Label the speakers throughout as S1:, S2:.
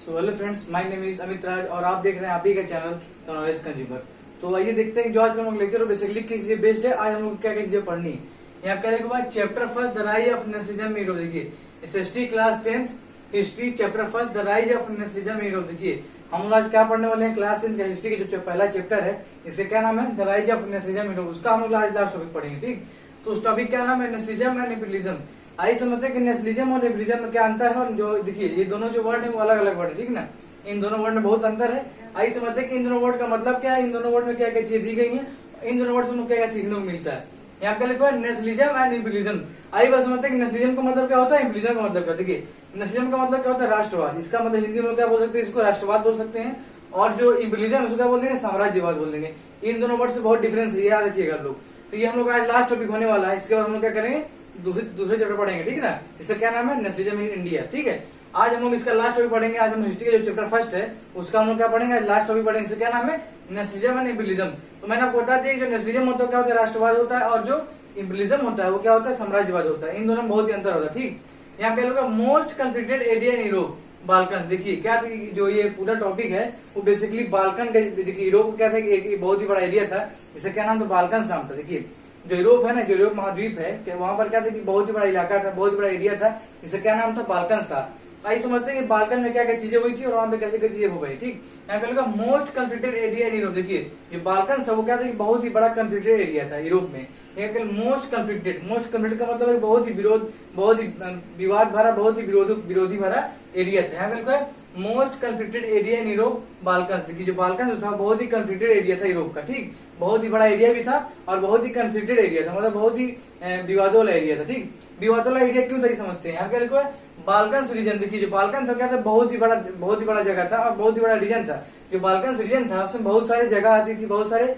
S1: So hello friends, my name is Amit Raj और आप देख रहे हैं आप ही का चैनल द नॉलेज कंज्यूमर। तो आइए देखते हैं जो आज का हम लोग लेक्चर बेसिकली किस चीज बेस्ड है। आज हम लोग क्या क्या चीजें पढ़नी है। यहाँ क्या लिखा हुआ है, chapter first the rise of nationalism in Europe. देखिए SST class 10th history chapter first the rise of nationalism in Europe. देखिए हम लोग आज क्या पढ़ने वाले हैं, क्लास 10th का हिस्ट्री का जो पहला चैप्टर है इसका क्या नाम है, the rise of nationalism in Europe. उसका हम लोग आज लास्ट टॉपिक पढ़ेंगे। ठीक, तो उस टॉपिक क्या नाम है, नेशनलिज्म एंड इम्पीरियलिज्म। आइए समझते हैं कि नेशनलिज्म और इम्पीरियलिज्म में क्या अंतर है। और जो देखिए ये दोनों जो वर्ड है वो अलग अलग वर्ड है, ठीक ना, इन दोनों वर्ड में बहुत अंतर है। आइए समझते हैं कि इन दोनों वर्ड का मतलब क्या है, इन दोनों वर्ड में क्या क्या चीजें दी गई है, इन दोनों वर्ड से क्या क्या सीखने को मिलता है। यहाँ पे लिखा है नेशनलिज्म एंड इम्पीरियलिज्म। आइए बात समझते हैं कि नेशनलिज्म का मतलब क्या होता है, इम्पीरियलिज्म का मतलब क्या। देखिए नेशनलिज्म का मतलब क्या होता है, राष्ट्रवाद। इसका मतलब हिंदी में क्या बोल सकते हैं, इसको राष्ट्रवाद बोल सकते हैं। और जो इम्पीरियलिज्म उसको क्या बोल देंगे, साम्राज्यवाद बोल देंगे। इन दोनों वर्ड से बहुत डिफरेंस है, याद रखिएगा लोग। तो ये हम लोग आज लास्ट टॉपिक होने वाला है। इसके बाद हम लोग क्या करेंगे, दूसरे चैप्टर पढ़ेंगे, ठीक है ना। इसका क्या नाम है, नेशनलिज्म इन इंडिया। ठीक है, आज हम लोग इसका लास्ट टॉपिक पढ़ेंगे। आज हम हिस्ट्री का जो चैप्टर फर्स्ट है उसका हम लोग क्या पढ़ेंगे, आज लास्ट टॉपिक पढ़ेंगे। इसका क्या नाम है, नेशनलिज्म एंड इम्पीरियलिज्म। तो मैंने आपको बता दिया जो नेशनलिज्म होता है क्या होता है, राष्ट्रवाद होता है, और जो इम्पीरियलिज्म होता है वो क्या होता है, साम्राज्यवाद होता है। इन दोनों में बहुत ही अंतर होता है। ठीक, यहाँ पे लोग most conflicted area in Europe, Balkan. देखिए क्या था, जो ये पूरा टॉपिक है वो बेसिकली बाल्कन का। देखिए यूरोप क्या था, एक बहुत ही बड़ा एरिया था, इसका क्या नाम था, बाल्कन नाम था। देखिए जो यूरोप है ना, जो यूरोप महाद्वीप है, वहां पर क्या था कि बहुत ही बड़ा इलाका था, बहुत ही बड़ा एरिया था, इसका क्या नाम था, बाल्कन था। आइए समझते हैं कि बाल्कन में क्या क्या चीजें हुई थी और वहां पे कैसे क्या चीजें हो गई। ठीक, यहाँ पे most conflicted area in Europe. देखिए जो बाल्कन था वो क्या था कि बहुत ही बड़ा कंफ्लिक्टेड एरिया था यूरोप में। मोस्ट कंफ्लिक्टेड का मतलब है बहुत ही विवाद भरा, बहुत ही विरोधी भरा एरिया था। यहाँ पे most conflicted area in Europe Balkan. देखिए जो बाल्कन था बहुत ही कंफ्लिक्टेड एरिया था यूरोप का। ठीक, बहुत ही बड़ा एरिया भी था और बहुत ही कंफ्लिक्टेड एरिया था, मतलब बहुत ही विवादों वाला एरिया था। ठीक, विवादों वाला एरिया क्यों था समझते हैं। यहाँ पे लिखो है बाल्कन रीजन। देखिए जो बाल्कन था क्या था, बहुत ही बड़ा जगह था और बहुत ही बड़ा रीजन था। जो बाल्कन रीजन था उसमें बहुत सारे जगह आती थी, बहुत सारे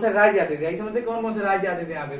S1: राज्य आते थे। समझते कौन कौन से राज्य आते थे यहाँ पे,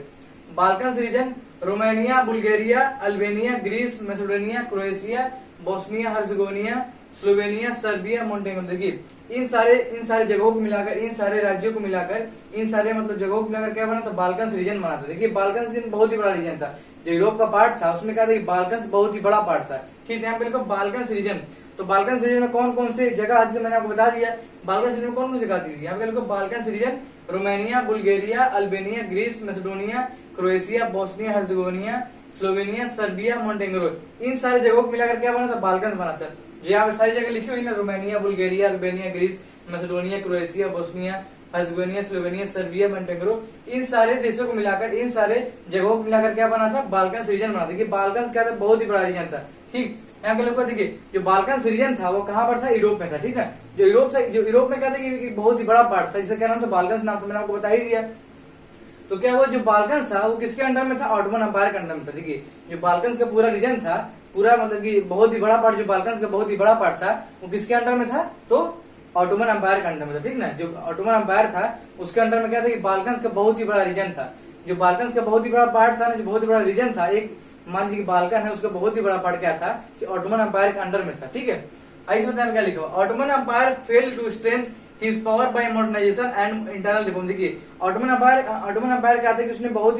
S1: Balkan region Romania, Bulgaria, Albania, Greece, Macedonia, Croatia, Bosnia Herzegovina, Slovenia, Serbia, Montenegro. देखिए इन सारे जगहों को मिलाकर, इन सारे राज्यों को मिलाकर, इन सारे मतलब जगहों को मिलाकर क्या बना, तो बाल्कन रीजन बना था। देखिए बाल्कन रीजन बहुत ही बड़ा रीजन था। जो यूरोप का पार्ट था उसमें क्या था, बाल्कन बहुत ही बड़ा पार्ट था। ठीक, यहाँ पे लिखो बाल्कन रीजन। तो बाल्कन रीजन में कौन कौन से जगह आती थी मैंने आपको बता दिया। बाल्कन रीजन में कौन कौन जगह आती थी, यहाँ पे लिखो Balkan region Romania, Bulgaria, Albania, Greece, Macedonia, Croatia, Bosnia Herzegovina, Slovenia, Serbia, Montenegro. इन सारे जगहों को मिलाकर क्या बना था, बाल्कन बना था। जो यहाँ पे सारी जगह लिखी हुई ना, Romania, Bulgaria, Albania, Greece, Macedonia, Croatia, Bosnia Herzegovina, Slovenia, Serbia, Montenegro, इन सारे देशों को मिलाकर, इन सारे जगहों को मिलाकर क्या बना था, बाल्कन रीजन बना। देखिए बाल्कन क्या था, बहुत ही बड़ा रीजन था। ठीक, यहाँ पे लोग देखिए जो बाल्कन रीजन था वो कहाँ पर था, यूरोप में था। ठीक है, जो यूरोप में क्या था कि बहुत ही बड़ा पार्ट था, जिसका क्या नाम था, बाल्कन नाम, तो मैंने आपको बता ही दिया। तो क्या हुआ, जो बाल्कन था वो किसके अंडर में था, ऑटोमन अंपायर के अंडर में था। देखिए जो बाल्कन का पूरा रीजन था, पूरा मतलब कि बहुत ही बड़ा पार्ट, जो बाल्कन का बहुत ही बड़ा पार्ट था वो किसके अंडर में था, तो ऑटोमन अंपायर के अंडर में था। ठीक ना, जो ऑटोमन अंपायर था उसके अंडर में क्या था कि बाल्कन का बहुत ही बड़ा रीजन था। जो बाल्कन का बहुत ही बड़ा पार्ट था ना, जो बहुत ही बड़ा रीजन था, एक मान लीजिए बाल्कन है, उसका बहुत ही बड़ा पार्ट क्या था कि ऑटोमन अंपायर के अंडर में था। ठीक है, आइए समझते हैं क्या लिखा, Ottoman empire fail to strength his power by modernization and internal reform. देखिए ऑटोमन अंपायर क्या था कि उसने बहुत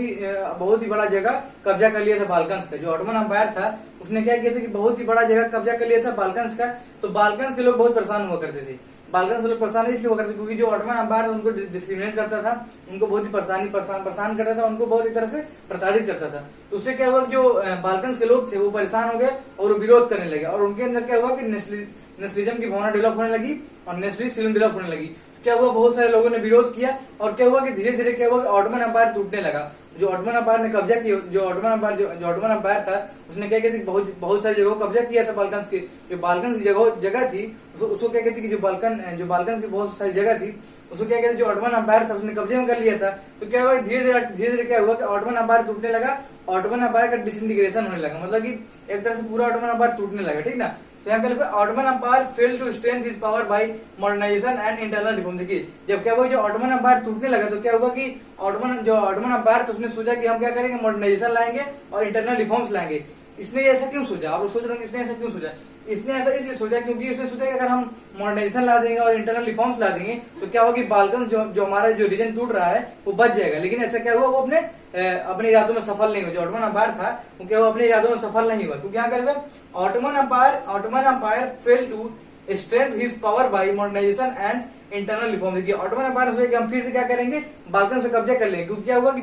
S1: ही बड़ा जगह कब्जा कर लिया था बाल्कन का। जो ऑटोमन अंपायर था उसने क्या किया था कि बहुत ही बड़ा जगह कब्जा कर लिया था बाल्कन का। तो बाल्कन के लोग बहुत परेशान हुआ करते थे। बाल्कन से लोग परेशान इसलिए हुआ करते क्योंकि जो ऑटोमन अंपायर उनको डिस्क्रिमिनेट करता था, उनको बहुत ही परेशान करता था, उनको बहुत ही तरह से प्रताड़ित करता था। तो उससे क्या हुआ, जो बाल्कन के लोग थे वो परेशान हो गए और वो विरोध करने लगे। और उनके अंदर क्या हुआ कि नेशनलिज्म की भावना डेवलप होने लगी और नेशनलिस्ट फीलिंग डेवलप होने लगी। क्या हुआ, बहुत सारे लोगों ने विरोध किया और क्या हुआ कि धीरे धीरे क्या हुआ कि ऑटोमन अंपायर टूटने लगा। जो ऑटोमन अंपायर ने कब्जा किया, जो ऑटोमन अंपायर था उसने क्या किया था, बहुत सारी जगहों कब्जा किया था बाल्कन की। जो बाल्कन की जगह थी उसको क्या कहती कि जो बाल्कन की बहुत सारी जगह थी उसको क्या कहते, जो ऑटोमन अंपायर था उसने कब्जे में कर लिया था। तो क्या हुआ, धीरे धीरे क्या हुआ कि ऑटोमन अंपायर टूटने लगा, ऑटोमन अंपायर का डिसइंटीग्रेशन होने लगा, मतलब कि एक तरह से पूरा ऑटोमन अंपायर टूटने लगा। ठीक ना, तो यहाँ पे Ottoman empire fail to strength his power by modernization and internal reform. देखिए जब क्या हुआ, जो ऑटोमन अंपायर टूटने लगा तो क्या हुआ कि ऑटोमन अंपायर था उसने सोचा कि हम क्या करेंगे, मॉडर्नाइजेशन लाएंगे और इंटरनल रिफॉर्म्स लाएंगे। इसने ऐसा क्यों सोचा, आप सोच रहे हो इसने ऐसा क्यों सोचा, इसने ऐसा इसलिए सोचा क्योंकि उसने सोचा कि अगर हम मॉडर्नाइजेशन ला देंगे और इंटरनल रिफॉर्म्स ला देंगे तो क्या होगा कि बाल्कन जो हमारा जो रीजन टूट रहा है वो बच जाएगा। लेकिन ऐसा क्या हुआ, वो अपने इरादों में सफल नहीं हुआ। जो ऑटोमन अंपायर था वो क्या हुआ, अपने इरादों में सफल नहीं हुआ। क्योंकि यहाँ करेगा Ottoman empire fail to strength his power by modernization and internal reform. देखिए ऑटोमन एम्पायर सोचा कि हम फिर से क्या करेंगे, बाल्कन से कब्जा कर लेंगे, क्योंकि क्या हुआ कि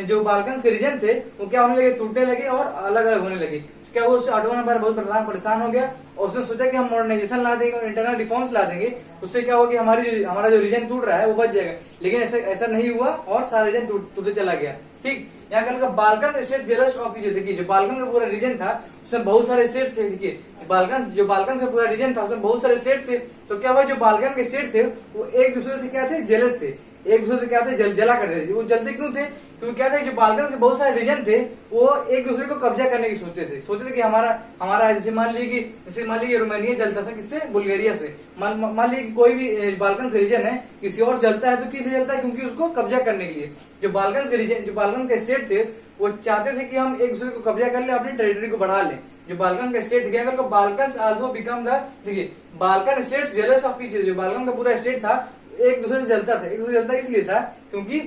S1: जो बाल्कन के रीजन थे वो क्या होने लगे, टूटने लगे और अलग अलग होने लगे। तो क्या हुआ, उससे ऑटोमन एम्पायर बहुत परेशान हो गया और उसने सोचा कि हम मॉडर्नाइजेशन ला देंगे और इंटरनल रिफॉर्म्स ला देंगे, उससे क्या होगा कि हमारा जो रीजन टूट रहा है वो बच जाएगा। लेकिन ऐसा नहीं हुआ और सारा रीजन टूटते चला गया। ठीक, यहाँ कल का Balkan state jealous of Egypt. देखिए जो बाल्कन का पूरा रीजन था उसमें बहुत सारे स्टेट थे। देखिए बाल्कन से पूरा रीजन था उसमें बहुत सारे स्टेट थे। तो क्या हुआ, जो बाल्कन के स्टेट थे वो एक दूसरे से क्या थे, जेलस थे, एक दूसरे से क्या थे, जला करते थे। वो जलते क्यों थे, क्योंकि क्या था, जो बाल्कन के बहुत सारे रीजन थे वो एक दूसरे को कब्जा करने की सोचते थे कि हमारा जैसे मान लीजिए रोमानिया जलता था किससे, बुल्गारिया से। मान लीजिए कोई भी बाल्कन का रीजन है किसी और जलता है तो किससे जलता है, क्योंकि उसको कब्जा करने के लिए जो बाल्कन के स्टेट थे वो चाहते थे कि हम एक दूसरे को कब्जा कर ले, अपनी टेरिटरी को बढ़ा ले। जो बाल्कन का स्टेट थे, अगर बाल्कन आल्सो बिकम द, देखिए Balkan states jealous of each other. जो बाल्कन का पूरा स्टेट था एक दूसरे से जलता इसलिए था क्योंकि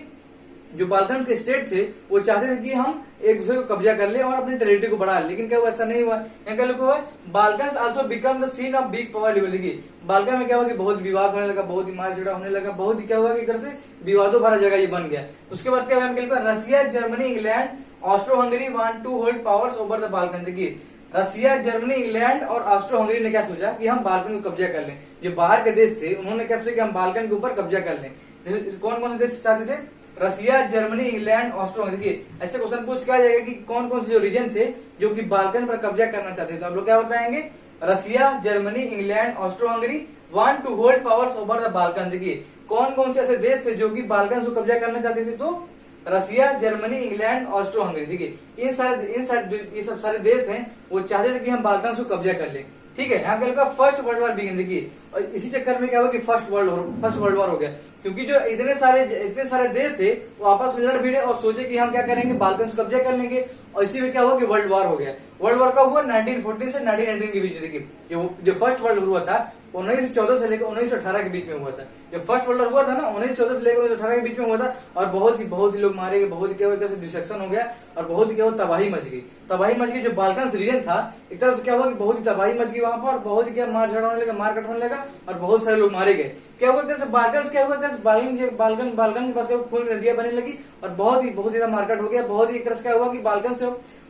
S1: जो बाल्कन के स्टेट थे वो चाहते थे कि हम एक दूसरे को कब्जा कर ले और अपनी टेरिटरी को बढ़ा ले। लेकिन क्या हुआ, ऐसा नहीं हुआ। यहाँ क्या लिखा हुआ है, Balkan also become the scene of big power rival. देखिए बाल्कन में क्या हुआ कि बहुत विवाद होने लगा, बहुत ही मार झगड़ा होने लगा, बहुत ही क्या हुआ कि एक तरह से विवादों भरा जगह ये बन गया। उसके बाद क्या हुआ, Russia, Germany, England, Austro Hungary want to hold powers over the Balkan. देखिए रसिया, जर्मनी, इंग्लैंड और ऑस्ट्रो हंगरी ने क्या सोचा कि हम बाल्कन को कब्जा कर लें। जो बाहर के देश थे उन्होंने क्या सोचा कि हम बाल्कन के ऊपर कब्जा कर लें। कौन कौन से देश चाहते थे, रसिया, जर्मनी, इंग्लैंड, ऑस्ट्रो हंगरी। देखिए ऐसे क्वेश्चन पूछ क्या जाएगा कि कौन कौन से जो रीजन थे जो कि बाल्कन पर कब्जा करना चाहते थे। तो आप लोग क्या बताएंगे, Russia, Germany, England, Austro Hungary want to hold powers over the Balkan. देखिए कौन कौन से ऐसे देश थे जो कि बाल्कन को कब्जा करना चाहते थे, तो रसिया, जर्मनी, इंग्लैंड, ऑस्ट्रो हंगरी। देखिए ये सब सारे देश हैं वो चाहते थे कि हम बाल्कन को कब्जा कर ले। ठीक है, यहाँ क्या फर्स्ट वर्ल्ड वॉर बिगिन। देखिए और इसी चक्कर में क्या हुआ कि फर्स्ट वर्ल्ड वॉर हो गया, क्योंकि जो इतने सारे देश थे वो आपस में लड़ भिड़े और सोचे कि हम क्या करेंगे, बाल्कन को कब्जा कर लेंगे। और इसी में क्या हुआ कि वर्ल्ड वॉर हो गया। वर्ल्ड वॉर कब हुआ, 1914 से 1918 के बीच में। देखिए जो फर्स्ट वर्ल्ड वॉर हुआ था 1914 से लेकर 1918 के बीच में हुआ था। जो फर्स्ट वर्ल्ड वॉर हुआ था ना 1914 से लेकर 1918 के बीच में हुआ था। और बहुत ही लोग मारे गए, बहुत ही क्या हुआ, डिस्ट्रक्शन हो गया और बहुत ही क्या हुआ, तबाही मच गई। जो बाल्कन रीजन था एक तरह से क्या हुआ कि बहुत ही तबाही मच गई वहां पर, बहुत ही क्या मार काट होने लगा और बहुत सारे लोग मारे गए। क्या हुआ, बाल्कन क्या हुआ, बाल्कन के पास खून नदियां बनने लगी और बहुत ही ज्यादा मार्केट हो गया। बहुत ही एक तरह से क्या हुआ कि बाल्कन से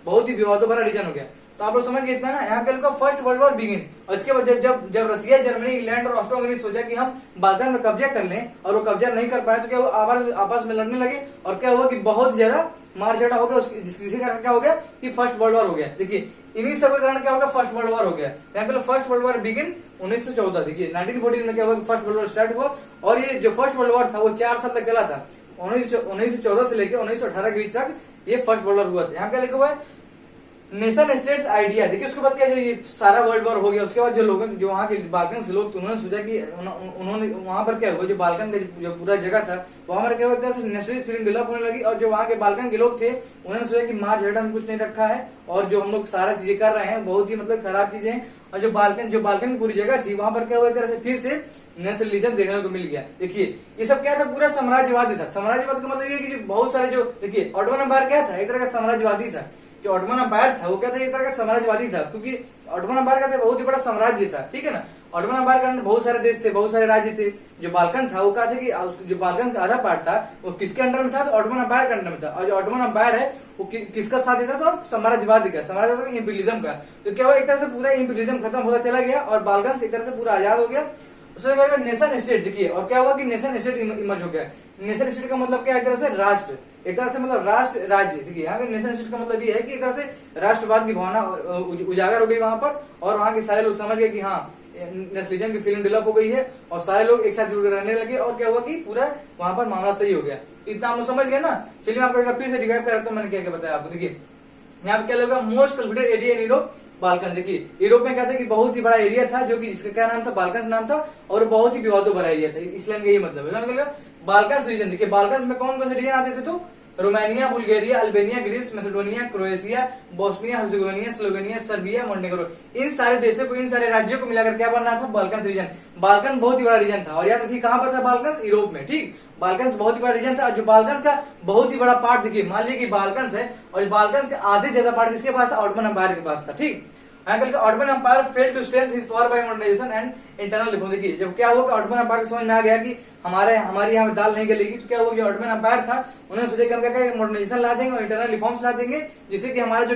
S1: बहुत ही विवादों भरा रीजन हो गया। तो आप लोग समझ गए इतना ना, यहाँ पे फर्स्ट वर्ल्ड वॉर बिगिन। और इसके बाद जब रसिया, जर्मनी, इंग्लैंड और ऑस्ट्रो हंगरी सोचा कि हम बाल्कन में कब्जा कर लें और वो कब्जा नहीं कर पाए तो क्या हुआ, आपस में लड़ने लगे और क्या हुआ कि बहुत ज्यादा मार झगड़ा हो गया। जिसके कारण क्या हो गया कि फर्स्ट वर्ल्ड वॉर हो गया। देखिए इन्हीं सब के कारण क्या होगा, फर्स्ट वर्ल्ड वॉर हो गया। यहाँ पे फर्स्ट वर्ल्ड वॉर बिगिन 1914। देखिए 1914 में क्या हुआ, फर्स्ट वर्ल्ड वॉर स्टार्ट हुआ और ये जो फर्स्ट वर्ल्ड वॉर था वो 4 साल तक चला था। 1914 से लेकर 1918 के बीच तक ये फर्स्ट वर्ल्ड वॉर हुआ था। यहाँ क्या लिखा हुआ है, नेशन स्टेट्स आइडिया। देखिए उसके बाद क्या, जो ये सारा वर्ल्ड वॉर हो गया उसके बाद जो वहाँ के बाल्कन के लोग उन्होंने सोचा कि उन्होंने वहां पर क्या हुआ, जो बाल्कन का जो पूरा जगह था वहां पर क्या हुआ, नेशनल फीलिंग डेवलप होने लगी। और जो वहाँ के बाल्कन के लोग थे उन्होंने सोचा कि मार झगड़ा में कुछ नहीं रखा है और जो हम लोग सारा चीजें कर रहे हैं बहुत ही खराब चीजें हैं। और जो बाल्कन की पूरी जगह थी वहां पर क्या हुआ, एक तरह से फिर से नेशनलिज्म देखने को मिल गया। देखिए ये सब क्या था, पूरा साम्राज्यवादी था। साम्राज्यवाद का मतलब ये कि बहुत सारे जो, देखिए ऑटोमन एम्पायर क्या था, एक तरह का साम्राज्यवादी था। जो ऑटोमन एम्पायर था वो क्या था, एक तरह का साम्राज्यवादी था, क्योंकि ऑटोमन एम्पायर का बहुत ही बड़ा साम्राज्य था। ठीक है ना, ऑटोमन एम्पायर के अंदर बहुत सारे देश थे, बहुत सारे राज्य थे। जो बाल्कन था वो क्या था कि जो बाल्कन का आधा पार्ट था वो किसके अंडर में था, तो ऑटोमन एम्पायर के अंडर में था। और जो ऑटोमन एम्पायर है वो किसका साथ देता, तो साम्राज्यवादी का, इंपीरियलिज्म का। तो क्या हुआ, एक तरह से पूरा इंपीरियलिज्म खत्म होता चला गया और बाल्कन एक तरह से पूरा आजाद हो गया। उसमें क्या हुआ, नेशन स्टेट। देखिए और क्या हुआ कि नेशन स्टेट इमर्ज हो गया। नेशन स्टेट का मतलब क्या है, एक तरह से राष्ट्र, एक तरह से मतलब राष्ट्र राज्य। देखिए यहाँ पे नेशन स्टेट का मतलब ये है कि एक तरह से राष्ट्रवाद की भावना उजागर हो गई वहां पर और वहां के सारे लोग समझ गए कि हाँ नेशनलिज्म की फीलिंग डेवलप हो गई है और सारे लोग एक साथ जुड़कर रहने लगे। और क्या हुआ कि पूरा वहां पर मामला सही हो गया। इतना हम लोग समझ गए ना। चलिए मैं आपको फिर से रिवाइव कर रहा हूँ, मैंने क्या क्या बताया आपको। देखिए यहाँ पे क्या लगा, most conflicted area in Europe Balkan. देखिए यूरोप में क्या था कि बहुत ही बड़ा एरिया था जो कि जिसका क्या नाम था, बाल्कन नाम था और बहुत ही विवादों भरा एरिया था। इसलिए यही मतलब है बाल्कन रीजन। देखिए बाल्कन में कौन कौन से रीजन आते थे, तो Romania, Bulgaria, Albania, Greece, Macedonia, Croatia, Bosnia Herzegovina, Slovenia, Serbia, Montenegro. इन सारे देशों को, इन सारे राज्यों को मिलाकर क्या बनना था, बाल्कन रीजन। बाल्कन बहुत ही बड़ा रीजन था और याद रखिए कहां पर था बाल्कन, यूरोप में। ठीक, बाल्कन बहुत ही बड़ा रीजन था और जो बाल्कन का बहुत ही बड़ा पार्ट, देखिए मान लीजिए कि बाल्कन है और बाल्कन के आधे ज्यादा पार्ट किसके पास था, ऑटोमन एम्पायर के पास था। ठीक, यहाँ कल Ottoman empire fail to strength his power by modernization and internal reform. देखिए जब क्या हुआ कि ऑटोमन एम्पायर को समझ में आ गया कि हमारी यहाँ दाल नहीं गलेगी, तो क्या हुआ, जो ऑटोमन एम्पायर था उन्होंने सोचा कि हम क्या करेंगे, मॉडर्नाइजेशन ला देंगे और इंटरनल रिफॉर्म्स ला देंगे, जिससे कि हमारा जो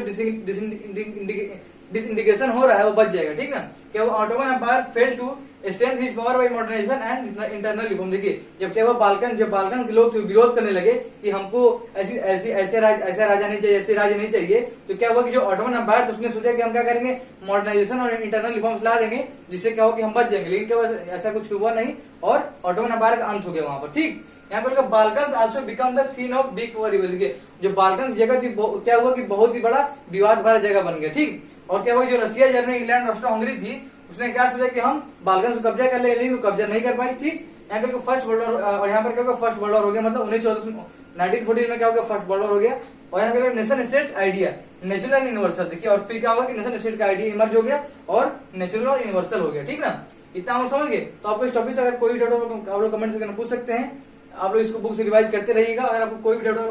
S1: डिसइंटीग्रेशन हो रहा है वो बच जाएगा। ठीक ना, क्या वो Ottoman empire fail to strength his power by modernization and internal reform. देखिए जब क्या हुआ, जब बाल्कन के लोग विरोध करने लगे कि हमको ऐसे राजा नहीं चाहिए, ऐसे राज्य नहीं चाहिए, तो क्या हुआ कि जो ऑटोमन एम्पायर था उसने सोचा कि हम क्या करेंगे, मॉडर्नाइजेशन और इंटरनल रिफॉर्म्स ला देंगे, जिससे क्या हो कि हम बच जाएंगे। लेकिन क्या हुआ, ऐसा कुछ हुआ नहीं और ऑटोमन एम्पायर का अंत हो गया वहां पर। ठीक, यहाँ पर Balkans also become the scene of big power rival. जो बाल्कन्स जगह थी क्या हुआ कि बहुत ही बड़ा विवाद भरा जगह बन गया। ठीक, और क्या हुआ, जो Russia, Germany, England, Austro Hungary थी, उसने क्या सोचा कि हम बाल्कन्स को कब्जा कर ले, लेकिन कब्जा नहीं कर पाई। ठीक, यहाँ पर फर्स्ट वर्ल्ड वॉर, और यहाँ पर क्या होगा, फर्स्ट वर्ल्ड वॉर हो गया, मतलब 1914 में क्या हो गया, फर्स्ट वर्ल्ड वॉर हो गया। और यहाँ पे nation states idea natural and universal. देखिए और फिर क्या होगा कि नेशन स्टेट का आइडिया इमर्ज हो गया और नेचुरल और यूनिवर्सल हो गया। ठीक ना, इतना हम समझ गए। तो आपको इस टॉपिक से अगर कोई डाउट हो आप लोग कमेंट सेक्शन में पूछ सकते हैं। आप लोग इसको बुक से रिवाइज करते रहिएगा। अगर आपको कोई भी डाउट हो,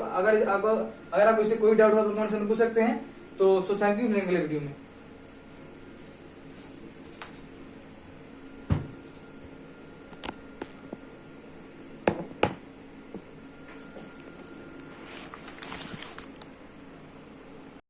S1: अगर आपको इससे कोई डाउट हो तो कमेंट सेक्शन में पूछ सकते हैं। तो थैंक यू, मिलेंगे अगले वीडियो में।